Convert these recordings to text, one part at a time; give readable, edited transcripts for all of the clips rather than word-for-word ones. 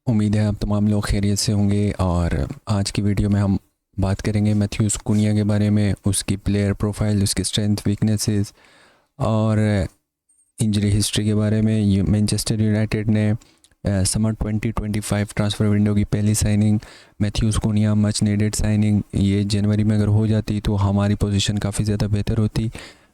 उम्मीद है आप तमाम लोग खैरियत से होंगे। और आज की वीडियो में हम बात करेंगे मैथ्यूस कुनिया के बारे में, उसकी प्लेयर प्रोफाइल, उसकी स्ट्रेंथ, वीकनेसेस और इंजरी हिस्ट्री के बारे में। मैनचेस्टर यूनाइटेड ने समर 2025 ट्रांसफ़र विंडो की पहली साइनिंग मैथ्यूस कुनिया, मच नीडेड साइनिंग, ये जनवरी में अगर हो जाती तो हमारी पोजीशन काफ़ी ज़्यादा बेहतर होती,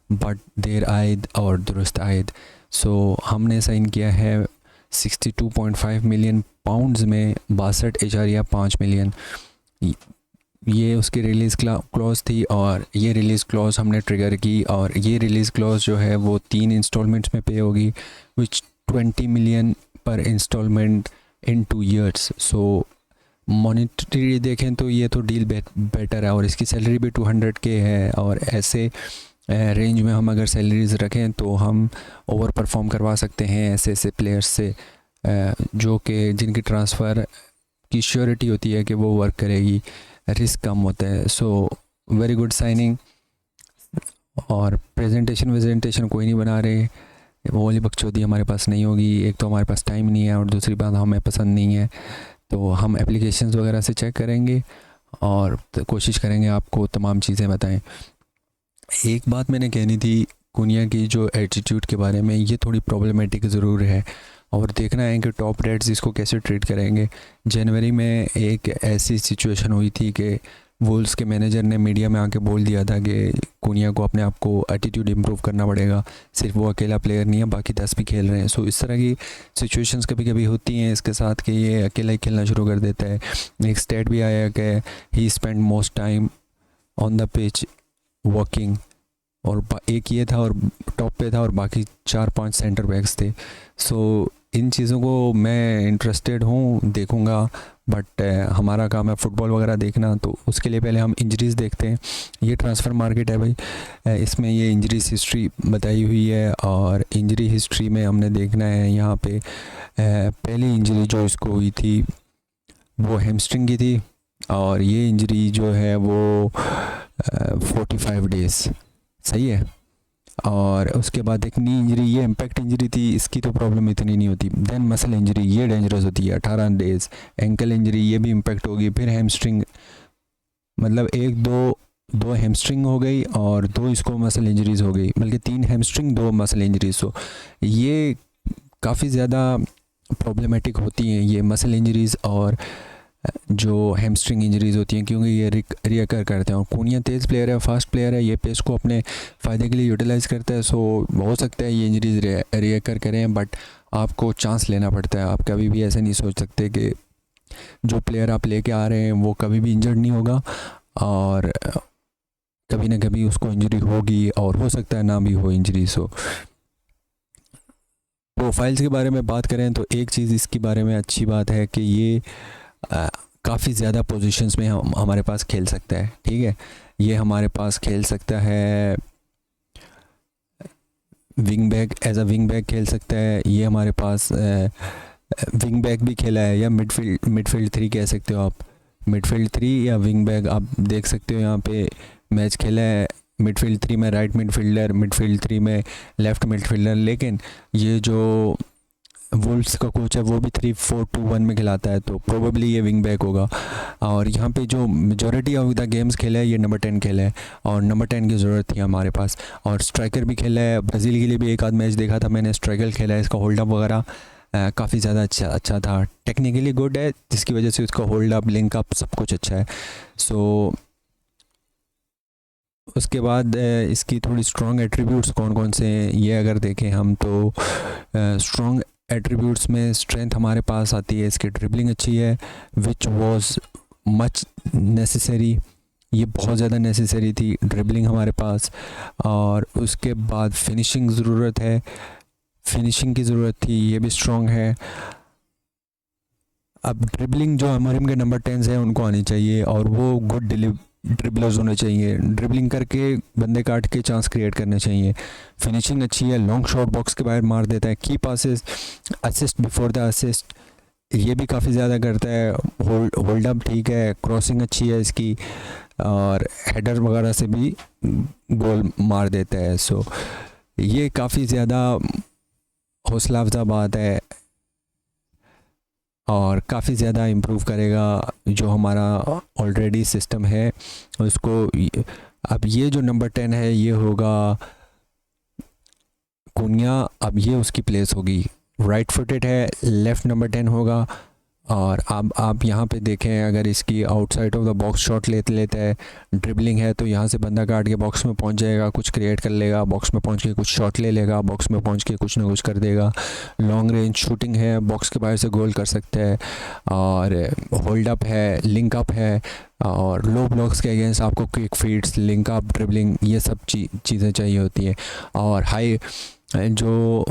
बट देर आयद और दुरुस्त आयद। सो हमने साइन किया है 62.5 मिलियन पाउंड्स में 62.5 मिलियन। ये उसकी रिलीज़ क्लॉज थी और ये रिलीज़ क्लॉज हमने ट्रिगर की, और ये रिलीज़ क्लॉज जो है वो 3 इंस्टॉलमेंट्स में पे होगी, विच 20 मिलियन पर इंस्टॉलमेंट इन 2 ईयर्स। सो मॉनिटरी देखें तो ये तो डील बेटर है, और इसकी सैलरी भी 200K है। और ऐसे रेंज में हम अगर सैलरीज रखें तो हम ओवर परफॉर्म करवा सकते हैं ऐसे ऐसे प्लेयर्स से, जो कि जिनकी ट्रांसफ़र की श्योरिटी होती है कि वो वर्क करेगी, रिस्क कम होता है। So very good signing. और प्रेजेंटेशन कोई नहीं बना रहे, वो वाली बकचोदी हमारे पास नहीं होगी। एक तो हमारे पास टाइम नहीं है, और दूसरी बात हमें पसंद नहीं है। तो हम एप्लीकेशंस वगैरह से चेक करेंगे और कोशिश करेंगे आपको तमाम चीज़ें बताएं। एक बात मैंने कहनी थी कुनिया की जो एटीट्यूड के बारे में, ये थोड़ी प्रॉब्लमेटिक ज़रूर है, और देखना है कि टॉप रेड्स इसको कैसे ट्रीट करेंगे। जनवरी में एक ऐसी सिचुएशन हुई थी कि वुल्व्स के मैनेजर ने मीडिया में आके बोल दिया था कि कुनिया को अपने आप को एटीट्यूड इम्प्रूव करना पड़ेगा, सिर्फ वो अकेला प्लेयर नहीं है, बाकी 10 भी खेल रहे हैं। सो इस तरह की सिचुएशंस कभी कभी होती हैं इसके साथ कि ये अकेला ही खेलना शुरू कर देता है। एक स्टेट भी आया कि he spend most time on the pitch walking, और एक ये था और टॉप पे था, और बाकी 4-5 सेंटर बैक्स थे। सो इन चीज़ों को मैं इंटरेस्टेड हूँ, देखूँगा, बट हमारा काम है फुटबॉल वगैरह देखना, तो उसके लिए पहले हम इंजरीज़ देखते हैं। ये ट्रांसफ़र मार्केट है भाई, इसमें ये इंजरीज हिस्ट्री बताई हुई है, और इंजरी हिस्ट्री में हमने देखना है यहाँ पे पहली इंजरी जो इसको हुई थी वो हैमस्ट्रिंग की थी, और ये इंजरी जो है वो 45 डेज़, सही है। और उसके बाद एक नी इंजरी, ये इम्पैक्ट इंजरी थी, इसकी तो प्रॉब्लम इतनी नहीं होती। देन मसल इंजरी, ये डेंजरस होती है, 18 डेज़। एंकल इंजरी, ये भी इम्पैक्ट होगी। फिर हैमस्ट्रिंग, मतलब एक दो दो हैमस्ट्रिंग हो गई और 2 इसको मसल इंजरीज़ हो गई, बल्कि 3 हैमस्ट्रिंग 2 मसल इंजरीज़। हो ये काफ़ी ज़्यादा प्रॉब्लमेटिक होती हैं ये मसल इंजरीज़ और जो हैमस्ट्रिंग इंजरीज़ होती हैं, क्योंकि ये रिकर करते हैं। और कुनिया तेज़ प्लेयर है, फास्ट प्लेयर है, ये पेस को अपने फ़ायदे के लिए यूटिलाइज़ करता है। सो हो सकता है ये इंजरीज़ रिकर करें, बट आपको चांस लेना पड़ता है। आप कभी भी ऐसे नहीं सोच सकते कि जो प्लेयर आप लेके आ रहे हैं वो कभी भी इंजर्ड नहीं होगा, और कभी ना कभी उसको इंजरी होगी, और हो सकता है ना भी हो इंजरी। सो प्रोफाइल्स के बारे में बात करें तो एक चीज़ इसके बारे में अच्छी बात है कि ये काफ़ी ज़्यादा पोजीशंस में हमारे पास खेल सकता है। ठीक है, ये हमारे पास खेल सकता है wing back, as a wing back खेल सकता है। ये हमारे पास विंग बैक भी खेला है, या मिडफील्ड 3 कह सकते हो आप। मिडफील्ड 3 या विंग बैक आप देख सकते हो, यहाँ पे मैच खेला है। मिडफील्ड 3 में राइट मिडफील्डर, मिडफील्ड 3 में लेफ़्ट मिडफील्डर। लेकिन ये जो वुल्व्स का कोच है वो भी 3-4-2-1 में खिलाता है, तो प्रोबेबली ये विंग बैक होगा। और यहाँ पे जो मेजॉरिटी ऑफ द गेम्स खेला है ये नंबर 10 खेला है, और नंबर 10 की ज़रूरत थी हमारे पास। और स्ट्राइकर भी खेला है, ब्राज़ील के लिए भी एक आध मैच देखा था मैंने, स्ट्राइकर खेला है। इसका होल्ड अप वगैरह काफ़ी ज़्यादा अच्छा था, टेक्निकली गुड है, जिसकी वजह से उसका होल्ड अप, लिंक अप, सब कुछ अच्छा है। सो उसके बाद इसकी थोड़ी स्ट्रॉन्ग एट्रीब्यूट्स कौन कौन से हैं ये अगर देखें हम, तो स्ट्रॉन्ग एट्रीब्यूट्स में स्ट्रेंथ हमारे पास आती है, इसकी ड्रिबलिंग अच्छी है, विच वाज मच नेसेसरी, ये बहुत ज़्यादा नेसेसरी थी ड्रिबलिंग हमारे पास। और उसके बाद फिनिशिंग ज़रूरत है, फिनिशिंग की ज़रूरत थी, ये भी स्ट्रॉन्ग है। अब ड्रिबलिंग जो हमारे के नंबर 10 है उनको आनी चाहिए, और वो गुड ड्रिबलर्स होने चाहिए, ड्रिबलिंग करके बंदे काट के चांस क्रिएट करने चाहिए। फिनिशिंग अच्छी है, लॉन्ग शॉट बॉक्स के बाहर मार देता है, की passes, assist before the assist, ये भी काफ़ी ज़्यादा करता है। होल्ड अप ठीक है, क्रॉसिंग अच्छी है इसकी, और हेडर वगैरह से भी गोल मार देता है। सो ये काफ़ी ज़्यादा हौसला अफजा बात है। और काफ़ी ज़्यादा इम्प्रूव करेगा जो हमारा ऑलरेडी सिस्टम है उसको। अब ये जो नंबर 10 है ये होगा कुनिया, अब ये उसकी प्लेस होगी। राइट फुटेड है, लेफ़्ट नंबर 10 होगा। और अब आप यहाँ पे देखें, अगर इसकी outside of the box shot लेता है, ड्रिबलिंग है तो यहाँ से बंदा काट के बॉक्स में पहुँच जाएगा, कुछ क्रिएट कर लेगा, बॉक्स में पहुँच के कुछ शॉट ले लेगा, बॉक्स में पहुँच के कुछ ना कुछ कर देगा। लॉन्ग रेंज शूटिंग है, बॉक्स के बाहर से गोल कर सकता है। और होल्ड अप है, लिंक अप है, और लो ब्लॉक्स के अगेंस्ट आपको quick feeds, link up, dribbling, ये सब चीज़ें चाहिए होती है। और हाई जो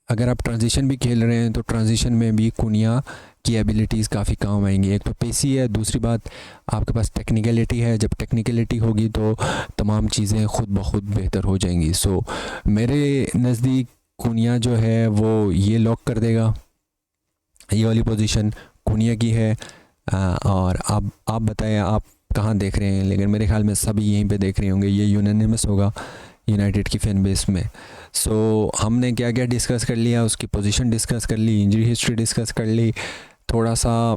अगर आप ट्रांजिशन भी खेल रहे हैं तो ट्रांजिशन में भी कुनिया की एबिलिटीज़ काफ़ी काम आएंगी। एक तो पेसी है, दूसरी बात आपके पास टेक्निकलिटी है। जब टेक्निकलिटी होगी तो तमाम चीज़ें खुद ब खुद बेहतर हो जाएंगी। सो मेरे नज़दीक कुनिया जो है वो ये लॉक कर देगा, ये वाली पोजीशन कुनिया की है। और आप बताएं आप कहाँ देख रहे हैं, लेकिन मेरे ख्याल में सभी यहीं पे देख रहे होंगे, ये यूनानिमस होगा यूनाइटेड की फैन बेस में। सो हमने क्या क्या डिस्कस कर लिया, उसकी पोजीशन डिस्कस कर ली, इंजरी हिस्ट्री डिस्कस कर ली, थोड़ा सा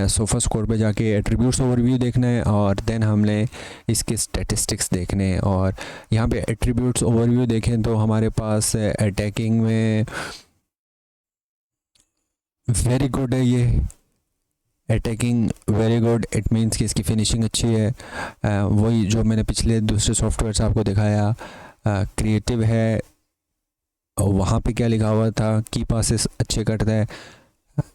सोफा स्कोर पे जाके एट्रीब्यूट्स ओवरव्यू देखना है, और देन हमने इसके स्टैटिस्टिक्स देखने हैं। और यहाँ पे एट्रीब्यूट्स ओवरव्यू देखें तो हमारे पास अटैकिंग में वेरी गुड है, ये attacking very good, it means कि इसकी फिनिशिंग अच्छी है। वही जो मैंने पिछले दूसरे सॉफ्टवेयर से आपको दिखाया। क्रिएटिव है, वहाँ पे क्या लिखा हुआ था, की पासेस अच्छे करता है,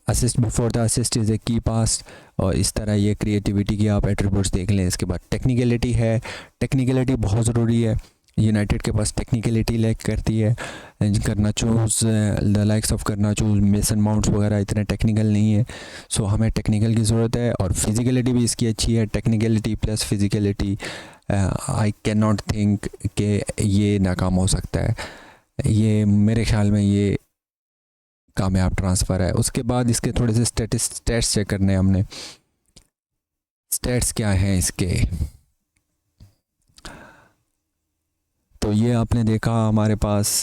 assist before the assist is a की पास, और इस तरह ये क्रिएटिविटी की आप एट्रीब्यूट्स देख लें। इसके बाद टेक्निकलिटी है, टेक्निकलिटी बहुत ज़रूरी है, यूनाइटेड के पास टेक्निकलिटी लैक करती है। Garnachos, the likes of Garnachos, Mason Mounts वगैरह इतने टेक्निकल नहीं है। सो हमें टेक्निकल की ज़रूरत है, और फिज़िकलिटी भी इसकी अच्छी है। Technicality plus physicality, I can not think कि ये नाकाम हो सकता है। ये मेरे ख्याल में ये कामयाब ट्रांसफ़र है। उसके बाद इसके थोड़े से स्टैट्स चेक करने हैं हमने। स्टैट्स क्या हैं इसके, तो ये आपने देखा हमारे पास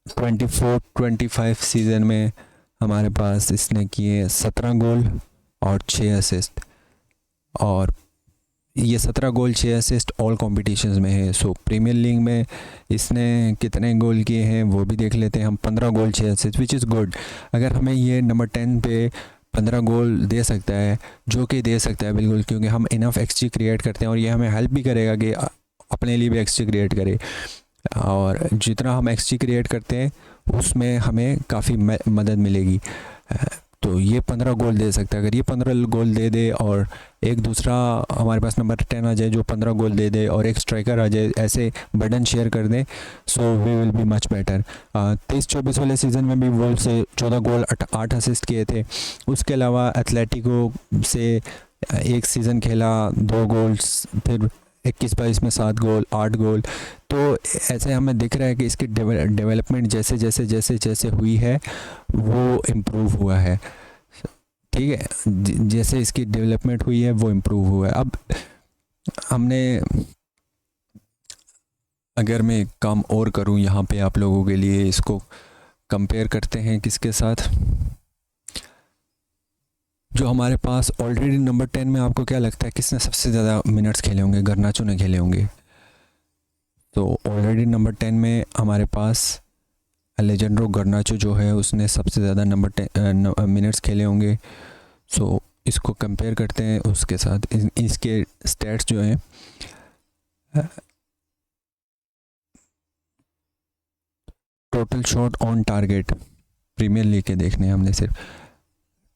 24-25 सीज़न में हमारे पास इसने किए 17 गोल और 6 असिस्ट, और ये 17 गोल 6 असिस्ट ऑल कॉम्पिटिशन्स में है। सो प्रीमियर लीग में इसने कितने गोल किए हैं वो भी देख लेते हैं हम। 15 गोल 6 असिस्ट, विच इज़ गुड। अगर हमें ये नंबर 10 पे 15 गोल दे सकता है, जो कि दे सकता है बिल्कुल, क्योंकि हम इनफ एक्सजी क्रिएट करते हैं, और ये हमें हेल्प भी करेगा कि अपने लिए भी एक्सजी क्रिएट करे। और जितना हम एक्सजी क्रिएट करते हैं उसमें हमें काफ़ी मदद मिलेगी। तो ये 15 गोल दे सकता है। अगर ये 15 गोल दे दे और एक दूसरा हमारे पास नंबर 10 आ जाए जो 15 गोल दे दे, और एक स्ट्राइकर आ जाए, ऐसे बर्डन शेयर कर दें, so we will be much better. 23-24 वाले सीज़न में भी वोल्व से 14 गोल 8 असिस्ट किए थे। उसके अलावा एथलेटिको से एक सीज़न खेला, 2 गोल्स, फिर 21-22 में 7 गोल 8 गोल। तो ऐसे हमें दिख रहा है कि इसकी डेवलपमेंट जैसे जैसे जैसे जैसे हुई है वो इम्प्रूव हुआ है। ठीक है, जैसे इसकी डेवलपमेंट हुई है वो इम्प्रूव हुआ है। अब हमने, अगर मैं एक काम और करूं यहाँ पे आप लोगों के लिए, इसको कंपेयर करते हैं किसके साथ, जो हमारे पास ऑलरेडी नंबर 10 में आपको क्या लगता है किसने सबसे ज़्यादा मिनट्स खेले होंगे? गर्नाचो ने खेले होंगे। तो ऑलरेडी नंबर 10 में हमारे पास अलेजेंड्रो गर्नाचो जो है उसने सबसे ज़्यादा नंबर 10 मिनट्स खेले होंगे। सो इसको कंपेयर करते हैं उसके साथ। इसके स्टैट्स जो हैं, total shot on target Premier League के देखने हैं हमने सिर्फ।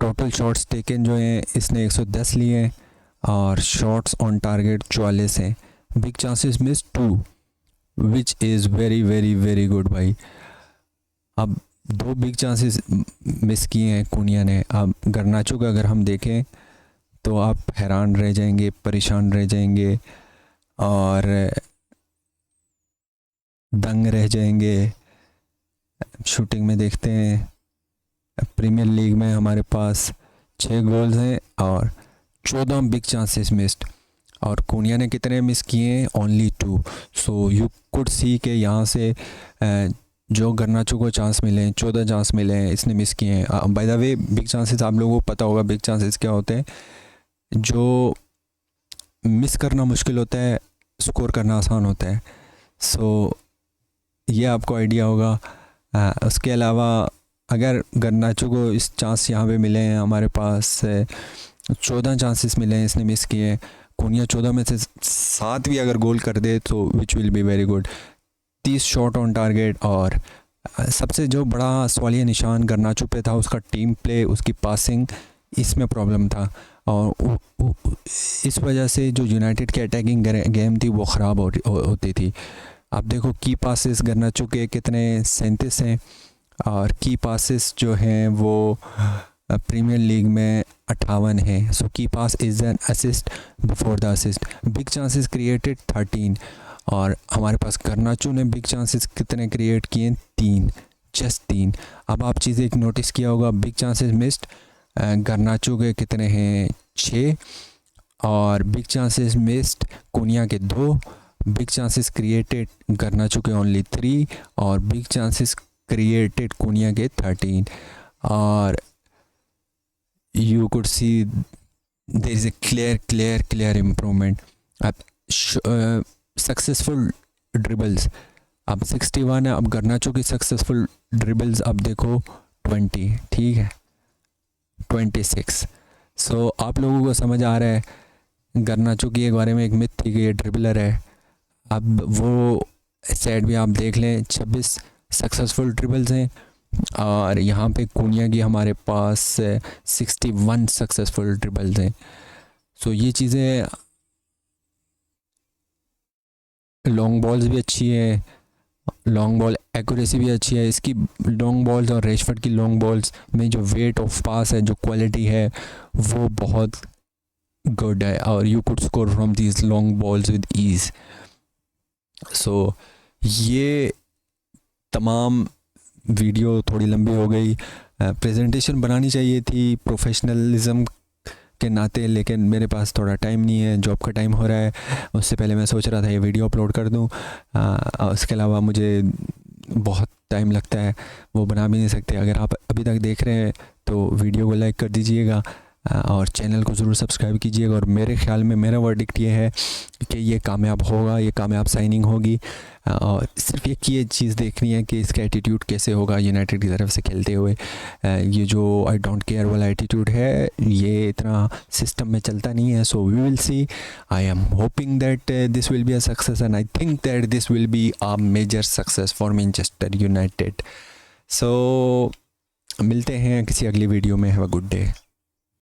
टोटल शॉट्स टेकन जो हैं इसने 110 लिए हैं, और शॉट्स ऑन टारगेट 44 हैं। Big chances miss 2, which is very very very good भाई। अब 2 बिग चांसेस मिस किए हैं कुनिया ने। अब गर्नाचो का अगर हम देखें तो आप हैरान रह जाएंगे, परेशान रह जाएंगे, और दंग रह जाएंगे। शूटिंग में देखते हैं, प्रीमियर लीग में हमारे पास 6 गोल्स हैं और 14 बिग चांसेस मिस्ड, और कुनिया ने कितने मिस किए हैं? Only 2। So you could see के यहाँ से जो गर्नाचो को चांस मिले हैं, 14 चांस मिले हैं, इसने मिस किए हैं। By the way big chances आप लोगों को पता होगा बिग चांसेस क्या होते हैं। जो मिस करना मुश्किल होता है, स्कोर करना आसान होता है। सो ये आपको आइडिया होगा। उसके अलावा अगर गर्नाचो को इस चांस यहाँ पे मिले हैं, हमारे पास 14 चांसेस मिले हैं, इसने मिस किए हैं। कुनिया 14 में से 7 भी अगर गोल कर दे तो which will be very good. 30 shot on target. और सबसे जो बड़ा सवालिया निशान गर्नाचो पे था, उसका टीम प्ले, उसकी पासिंग, इसमें प्रॉब्लम था। और इस वजह से जो यूनाइटेड की अटैकिंग गेम थी वो ख़राब होती थी। आप देखो की पासेस गर्नाचो के कितने 37 हैं, और की पासेस जो हैं वो प्रीमियर लीग में 58 है। So key pass is an assist before the assist. Big chances created 13, और हमारे पास गर्नाचो ने बिग चांसेस कितने क्रिएट किए? 3, जस्ट 3। अब आप चीज़ एक नोटिस किया होगा, बिग चांसेस मिस्ड गर्नाचो के कितने हैं? 6। और बिग चांसेस मिस्ड कुनिया के 2। बिग चांसेस क्रिएटेड गर्नाचो के ओनली 3, और बिग चांसेस क्रिएटेड कुनिया के 13। और you could see there is a clear improvement. अब सक्सेसफुल ड्रिबल्स अब 61 है। अब गर्नाचो की सक्सेसफुल ड्रिबल्स अब देखो 20, ठीक है, 26। सो आप लोगों को समझ आ रहा है, गर्नाचो की एक बारे में एक मिथ थी कि ये ड्रिबलर है। अब वो सेट भी आप देख लें, 26 सक्सेसफुल ड्रिबल्स हैं। और यहाँ पे कुनिया की हमारे पास 61 सक्सेसफुल ड्रिबल्स हैं। सो ये चीज़ें, लॉन्ग बॉल्स भी अच्छी है, लॉन्ग बॉल एक्यूरेसी भी अच्छी है इसकी। लॉन्ग बॉल्स और रेशफर्ड की लॉन्ग बॉल्स में जो वेट ऑफ पास है, जो क्वालिटी है, वो बहुत गुड है, और you could score from these long balls with ease. So ये तमाम वीडियो थोड़ी लंबी हो गई। प्रेजेंटेशन बनानी चाहिए थी प्रोफेशनलिज्म के नाते, लेकिन मेरे पास थोड़ा टाइम नहीं है, जॉब का टाइम हो रहा है। उससे पहले मैं सोच रहा था ये वीडियो अपलोड कर दूं। उसके अलावा मुझे बहुत टाइम लगता है, वो बना भी नहीं सकते। अगर आप अभी तक देख रहे हैं तो वीडियो को लाइक कर दीजिएगा, और चैनल को ज़रूर सब्सक्राइब कीजिएगा। और मेरे ख्याल में मेरा वर्डिक्ट ये है कि ये कामयाब होगा, ये कामयाब साइनिंग होगी। और सिर्फ एक ये चीज़ देखनी है कि इसका एटीट्यूड कैसे होगा यूनाइटेड की तरफ से खेलते हुए। ये जो आई डोंट केयर वाला एटीट्यूड है, ये इतना सिस्टम में चलता नहीं है। So we will see. I am hoping that this will be a success, and I think that this will be a major success for Manchester United. So मिलते हैं किसी अगली वीडियो में। Have a good day.